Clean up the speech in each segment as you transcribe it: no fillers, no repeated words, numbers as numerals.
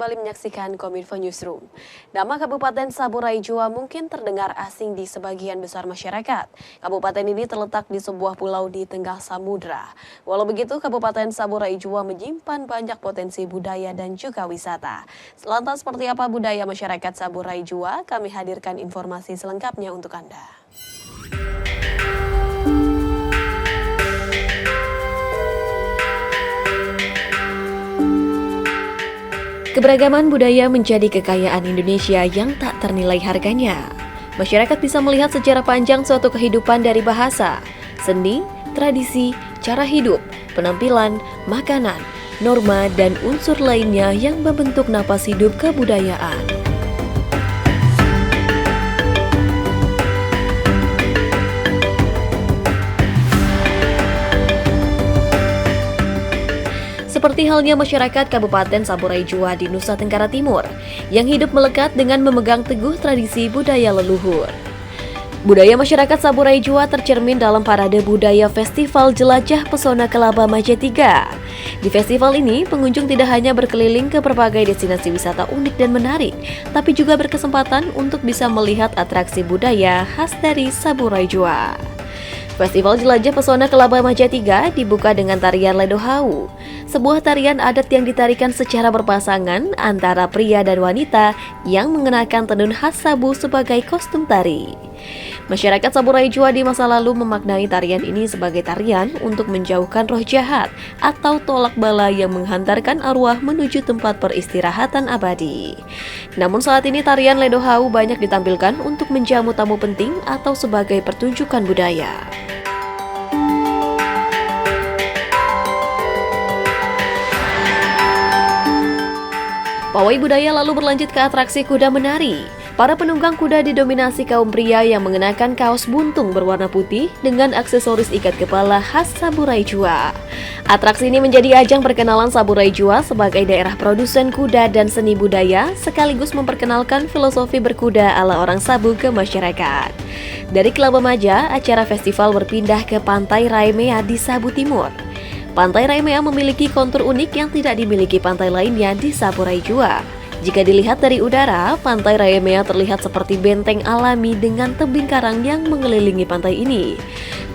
kembali menyaksikan Kominfo Newsroom. Nama Kabupaten Saburai Jua mungkin terdengar asing di sebagian besar masyarakat. Kabupaten ini terletak di sebuah pulau di tengah samudra. Walau begitu, Kabupaten Saburai Jua menyimpan banyak potensi budaya dan juga wisata. Lantas seperti apa budaya masyarakat Saburai Jua? Kami hadirkan informasi selengkapnya untuk Anda. Keberagaman budaya menjadi kekayaan Indonesia yang tak ternilai harganya. Masyarakat bisa melihat sejarah panjang suatu kehidupan dari bahasa, seni, tradisi, cara hidup, penampilan, makanan, norma, dan unsur lainnya yang membentuk napas hidup kebudayaan. Seperti halnya masyarakat Kabupaten Saburai Jua di Nusa Tenggara Timur, yang hidup melekat dengan memegang teguh tradisi budaya leluhur. Budaya masyarakat Saburai Jua tercermin dalam parade budaya Festival Jelajah Pesona Kelaba Maja 3. Di festival ini, pengunjung tidak hanya berkeliling ke berbagai destinasi wisata unik dan menarik, tapi juga berkesempatan untuk bisa melihat atraksi budaya khas dari Saburai Jua. Festival Jelajah Pesona Kelaba Maja 3 dibuka dengan tarian Ledohau, sebuah tarian adat yang ditarikan secara berpasangan antara pria dan wanita yang mengenakan tenun khas Sabu sebagai kostum tari. Masyarakat Saburai Jua di masa lalu memaknai tarian ini sebagai tarian untuk menjauhkan roh jahat atau tolak bala yang menghantarkan arwah menuju tempat peristirahatan abadi. Namun saat ini tarian Ledohau banyak ditampilkan untuk menjamu tamu penting atau sebagai pertunjukan budaya. Pawai budaya lalu berlanjut ke atraksi kuda menari. Para penunggang kuda didominasi kaum pria yang mengenakan kaos buntung berwarna putih dengan aksesoris ikat kepala khas Saburai Jua. Atraksi ini menjadi ajang perkenalan Saburai Jua sebagai daerah produsen kuda dan seni budaya, sekaligus memperkenalkan filosofi berkuda ala orang Sabu ke masyarakat. Dari Kelaba Maja, acara festival berpindah ke Pantai Raimea di Sabu Timur. Pantai Raimea memiliki kontur unik yang tidak dimiliki pantai lainnya di Saburai Jua. Jika dilihat dari udara, Pantai Raimea terlihat seperti benteng alami dengan tebing karang yang mengelilingi pantai ini.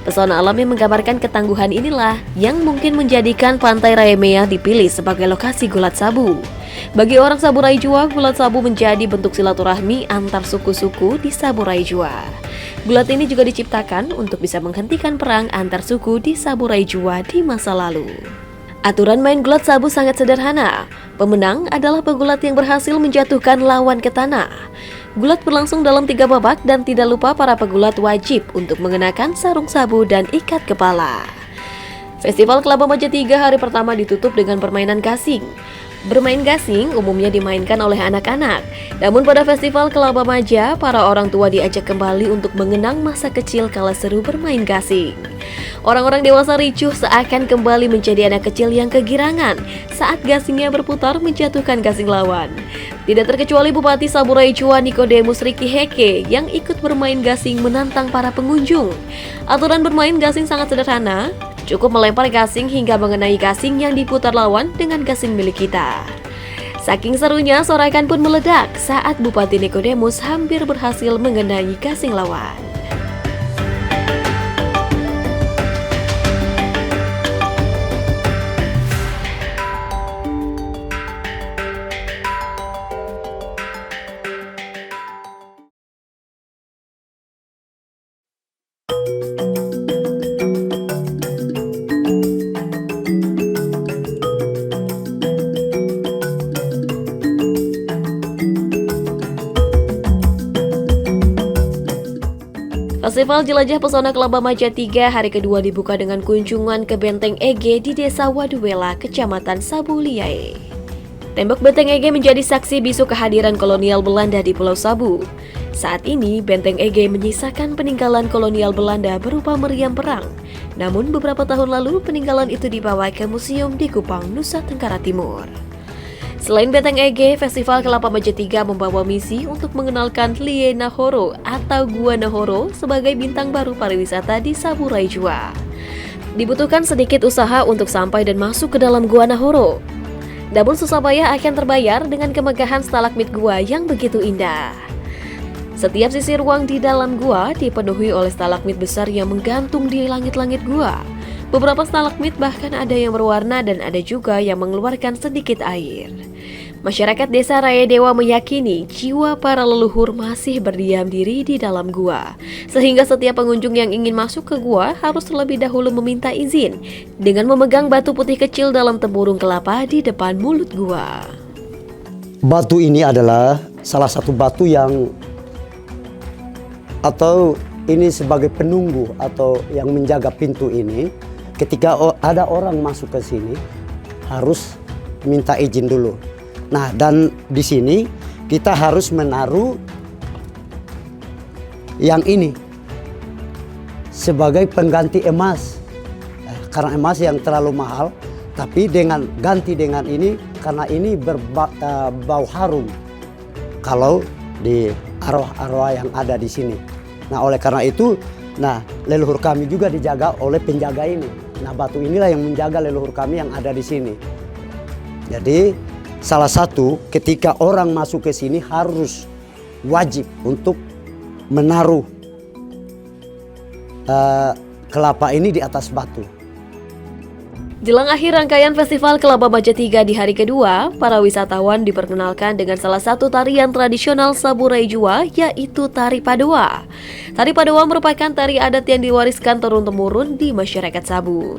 Pesona alam yang menggambarkan ketangguhan inilah yang mungkin menjadikan Pantai Raimea dipilih sebagai lokasi gulat sabu. Bagi orang Saburai Jua, gulat sabu menjadi bentuk silaturahmi antar suku-suku di Saburai Jua. Gulat ini juga diciptakan untuk bisa menghentikan perang antar suku di Saburai Jua di masa lalu. Aturan main gulat sabu sangat sederhana. Pemenang adalah pegulat yang berhasil menjatuhkan lawan ke tanah. Gulat berlangsung dalam 3 babak dan tidak lupa para pegulat wajib untuk mengenakan sarung sabu dan ikat kepala. Festival Kelaba Maja 3 hari pertama ditutup dengan permainan gasing. Bermain gasing umumnya dimainkan oleh anak-anak. Namun pada Festival Kelaba Maja, para orang tua diajak kembali untuk mengenang masa kecil kala seru bermain gasing. Orang-orang dewasa ricuh seakan kembali menjadi anak kecil yang kegirangan saat gasingnya berputar menjatuhkan gasing lawan. Tidak terkecuali Bupati Saburai Jua Nikodemus Riki Heke yang ikut bermain gasing menantang para pengunjung. Aturan bermain gasing sangat sederhana. Cukup melempar gasing hingga mengenai gasing yang diputar lawan dengan gasing milik kita. Saking serunya, sorakan pun meledak saat Bupati Nikodemus hampir berhasil mengenai gasing lawan. Festival Jelajah Pesona Kelaba Maja 3 hari kedua dibuka dengan kunjungan ke Benteng Ege di Desa Waduwela, Kecamatan Sabu Liae. Tembok Benteng Ege menjadi saksi bisu kehadiran kolonial Belanda di Pulau Sabu. Saat ini, Benteng Ege menyisakan peninggalan kolonial Belanda berupa meriam perang. Namun beberapa tahun lalu peninggalan itu dibawa ke museum di Kupang, Nusa Tenggara Timur. Selain Benteng Ege, Festival Kelapa Maja 3 membawa misi untuk mengenalkan Lie Nahoro atau Gua Nahoro sebagai bintang baru pariwisata di Saburai Jua. Dibutuhkan sedikit usaha untuk sampai dan masuk ke dalam Gua Nahoro. Namun susah payah akan terbayar dengan kemegahan stalagmit gua yang begitu indah. Setiap sisi ruang di dalam gua dipenuhi oleh stalagmit besar yang menggantung di langit-langit gua. Beberapa stalagmit bahkan ada yang berwarna dan ada juga yang mengeluarkan sedikit air. Masyarakat Desa Raya Dewa meyakini jiwa para leluhur masih berdiam diri di dalam gua, sehingga setiap pengunjung yang ingin masuk ke gua harus terlebih dahulu meminta izin dengan memegang batu putih kecil dalam tempurung kelapa di depan mulut gua. Batu ini adalah salah satu batu yang atau ini sebagai penunggu atau yang menjaga pintu ini. Ketika ada orang masuk ke sini harus minta izin dulu. Nah, dan di sini kita harus menaruh yang ini sebagai pengganti emas. Karena emas yang terlalu mahal, tapi dengan ganti dengan ini karena ini berbau harum kalau di arwah-arwah yang ada di sini. Nah, oleh karena itu, leluhur kami juga dijaga oleh penjaga ini. Nah, batu inilah yang menjaga leluhur kami yang ada di sini. Jadi, salah satu ketika orang masuk ke sini harus wajib untuk menaruh kelapa ini di atas batu. Jelang akhir rangkaian Festival Kelapa Baja 3 di hari kedua, para wisatawan diperkenalkan dengan salah satu tarian tradisional Saburai Jua, yaitu Tari Padoa. Tari Padoa merupakan tari adat yang diwariskan turun-temurun di masyarakat Sabu.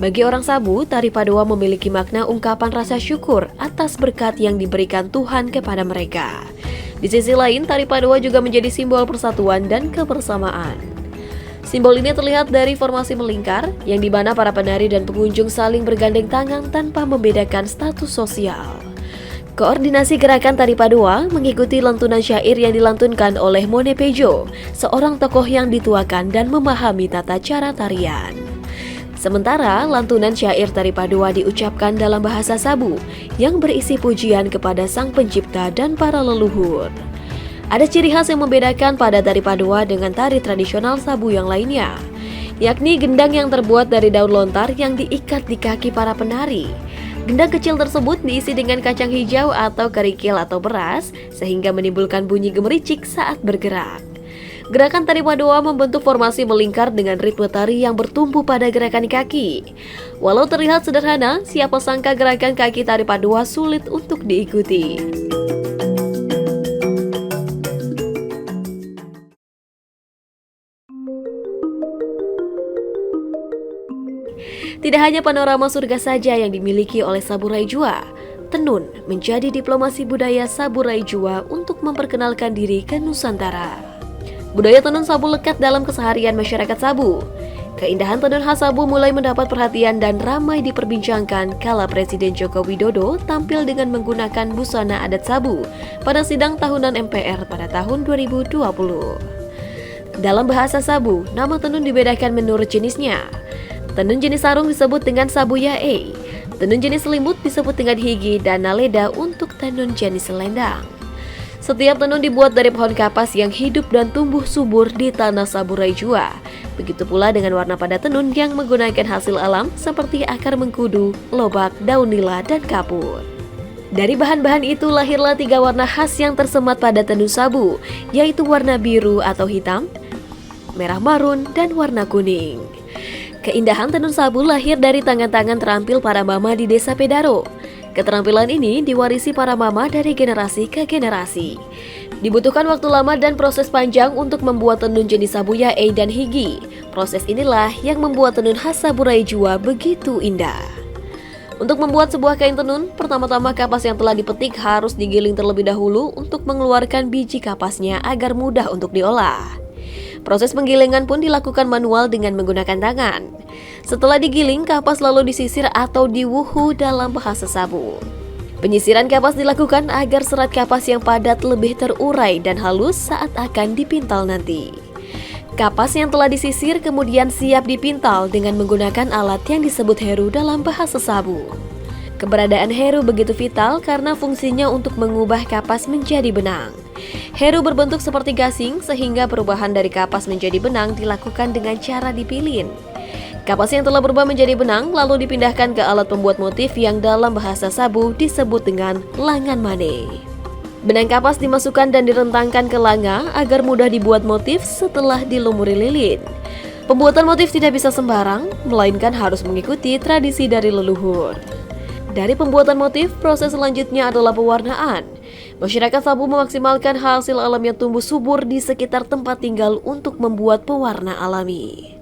Bagi orang Sabu, Tari Padoa memiliki makna ungkapan rasa syukur atas berkat yang diberikan Tuhan kepada mereka. Di sisi lain, Tari Padoa juga menjadi simbol persatuan dan kebersamaan. Simbol ini terlihat dari formasi melingkar, yang di mana para penari dan pengunjung saling bergandeng tangan tanpa membedakan status sosial. Koordinasi gerakan Tari Padoa mengikuti lantunan syair yang dilantunkan oleh Mone Pejo, seorang tokoh yang dituakan dan memahami tata cara tarian. Sementara lantunan syair Tari Padoa diucapkan dalam bahasa Sabu, yang berisi pujian kepada Sang Pencipta dan para leluhur. Ada ciri khas yang membedakan pada Tari Padoa dengan tari tradisional Sabu yang lainnya, yakni gendang yang terbuat dari daun lontar yang diikat di kaki para penari. Gendang kecil tersebut diisi dengan kacang hijau atau kerikil atau beras, sehingga menimbulkan bunyi gemericik saat bergerak. Gerakan Tari Padoa membentuk formasi melingkar dengan ritme tari yang bertumpu pada gerakan kaki. Walau terlihat sederhana, siapa sangka gerakan kaki Tari Padoa sulit untuk diikuti. Tidak hanya panorama surga saja yang dimiliki oleh Saburai Jua, tenun menjadi diplomasi budaya Saburai Jua untuk memperkenalkan diri ke Nusantara. Budaya tenun Sabu lekat dalam keseharian masyarakat Sabu. Keindahan tenun khas Sabu mulai mendapat perhatian dan ramai diperbincangkan kala Presiden Joko Widodo tampil dengan menggunakan busana adat Sabu pada sidang tahunan MPR pada tahun 2020. Dalam bahasa Sabu, nama tenun dibedakan menurut jenisnya. Tenun jenis sarung disebut dengan Sabu Yae, tenun jenis selimut disebut dengan Higi, dan Naleda untuk tenun jenis selendang. Setiap tenun dibuat dari pohon kapas yang hidup dan tumbuh subur di tanah Saburai Jua. Begitu pula dengan warna pada tenun yang menggunakan hasil alam seperti akar mengkudu, lobak, daun nila, dan kapur. Dari bahan-bahan itu lahirlah 3 warna khas yang tersemat pada tenun Sabu, yaitu warna biru atau hitam, merah marun, dan warna kuning. Keindahan tenun Sabu lahir dari tangan-tangan terampil para mama di Desa Pedaro. Keterampilan ini diwarisi para mama dari generasi ke generasi. Dibutuhkan waktu lama dan proses panjang untuk membuat tenun jenis Sabu Yae dan Higi. Proses inilah yang membuat tenun khas Saburai Jua begitu indah. Untuk membuat sebuah kain tenun, pertama-tama kapas yang telah dipetik harus digiling terlebih dahulu untuk mengeluarkan biji kapasnya agar mudah untuk diolah. Proses penggilingan pun dilakukan manual dengan menggunakan tangan. Setelah digiling, kapas lalu disisir atau diwuhu dalam bahasa Sabu. Penyisiran kapas dilakukan agar serat kapas yang padat lebih terurai dan halus saat akan dipintal nanti. Kapas yang telah disisir kemudian siap dipintal dengan menggunakan alat yang disebut heru dalam bahasa Sabu. Keberadaan heru begitu vital karena fungsinya untuk mengubah kapas menjadi benang. Heru berbentuk seperti gasing sehingga perubahan dari kapas menjadi benang dilakukan dengan cara dipilin. Kapas yang telah berubah menjadi benang lalu dipindahkan ke alat pembuat motif yang dalam bahasa sabu disebut dengan langan mane. Benang kapas dimasukkan dan direntangkan ke langa agar mudah dibuat motif setelah dilumuri lilin. Pembuatan motif tidak bisa sembarang, melainkan harus mengikuti tradisi dari leluhur. Dari pembuatan motif, proses selanjutnya adalah pewarnaan. Masyarakat Sabu memaksimalkan hasil alam yang tumbuh subur di sekitar tempat tinggal untuk membuat pewarna alami.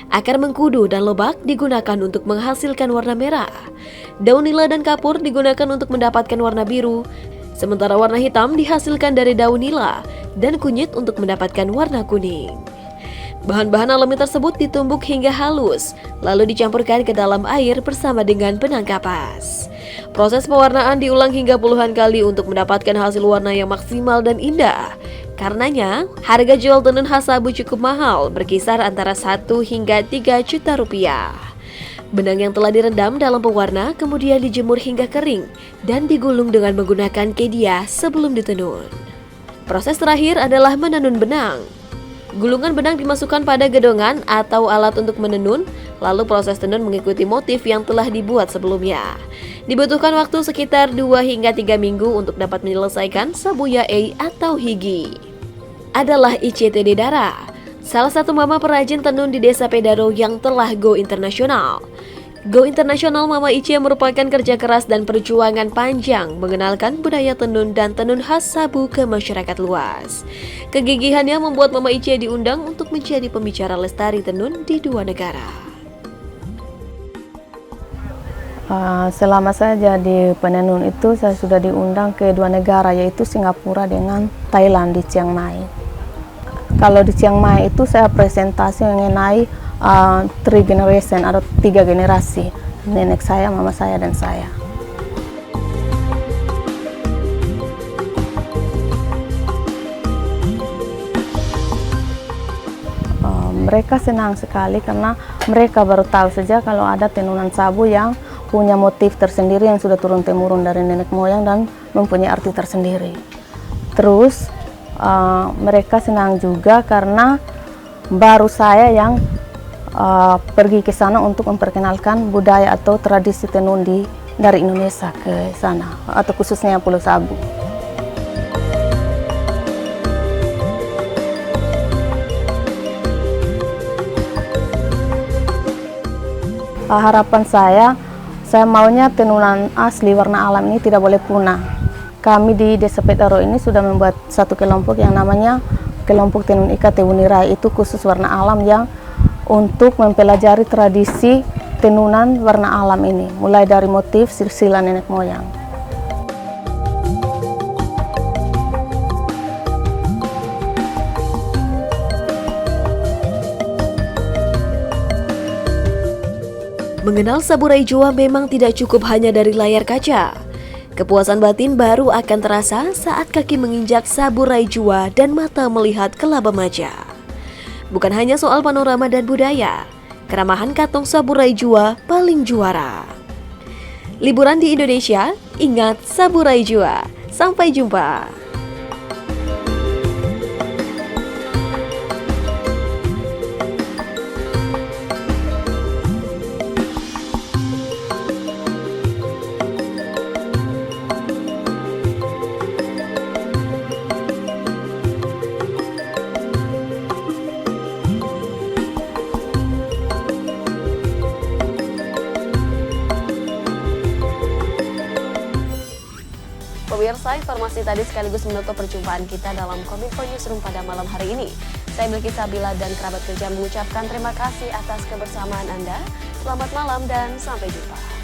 Akar mengkudu dan lebak digunakan untuk menghasilkan warna merah. Daun nila dan kapur digunakan untuk mendapatkan warna biru, sementara warna hitam dihasilkan dari daun nila dan kunyit untuk mendapatkan warna kuning. Bahan-bahan alami tersebut ditumbuk hingga halus, lalu dicampurkan ke dalam air bersama dengan benang kapas. Proses pewarnaan diulang hingga puluhan kali untuk mendapatkan hasil warna yang maksimal dan indah. Karenanya, harga jual tenun khas Sabu cukup mahal, berkisar antara 1 hingga 3 juta rupiah. Benang yang telah direndam dalam pewarna kemudian dijemur hingga kering dan digulung dengan menggunakan kedia sebelum ditenun. Proses terakhir adalah menenun benang. Gulungan benang dimasukkan pada gedongan atau alat untuk menenun, lalu proses tenun mengikuti motif yang telah dibuat sebelumnya. Dibutuhkan waktu sekitar 2 hingga 3 minggu untuk dapat menyelesaikan sabu yae atau higi. Adalah Ice Tededara, salah satu mama perajin tenun di Desa Pedaro yang telah go internasional. Go internasional Mama Ice merupakan kerja keras dan perjuangan panjang mengenalkan budaya tenun dan tenun khas Sabu ke masyarakat luas. Kegigihannya membuat Mama Ice diundang untuk menjadi pembicara lestari tenun di 2 negara. Selama saya jadi penenun itu saya sudah diundang ke 2 negara, yaitu Singapura dengan Thailand di Chiang Mai. Kalau di Chiang Mai itu saya presentasi mengenai 3 generation atau 3 generasi, nenek saya, mama saya, dan saya. Mereka senang sekali karena mereka baru tahu saja kalau ada tenunan sabu yang punya motif tersendiri yang sudah turun-temurun dari nenek moyang dan mempunyai arti tersendiri. Terus mereka senang juga karena baru saya yang pergi ke sana untuk memperkenalkan budaya atau tradisi tenun dari Indonesia ke sana, atau khususnya Pulau Sabu. Harapan saya maunya tenunan asli warna alam ini tidak boleh punah. Kami di Desa Pedaro ini sudah membuat satu kelompok yang namanya Kelompok Tenun Ikat Tewunirai, itu khusus warna alam yang untuk mempelajari tradisi tenunan warna alam ini, mulai dari motif silsilah nenek moyang. Mengenal Saburai Jua memang tidak cukup hanya dari layar kaca. Kepuasan batin baru akan terasa saat kaki menginjak Saburai Jua dan mata melihat ke Labamaja. Bukan hanya soal panorama dan budaya, keramahan katong Saburai Jua paling juara. Liburan di Indonesia, ingat Saburai Jua. Sampai jumpa. Pemirsa, informasi tadi sekaligus menutup perjumpaan kita dalam Kominfo Newsroom pada malam hari ini. Saya Bilky Sabila dan kerabat kerja mengucapkan terima kasih atas kebersamaan Anda. Selamat malam dan sampai jumpa.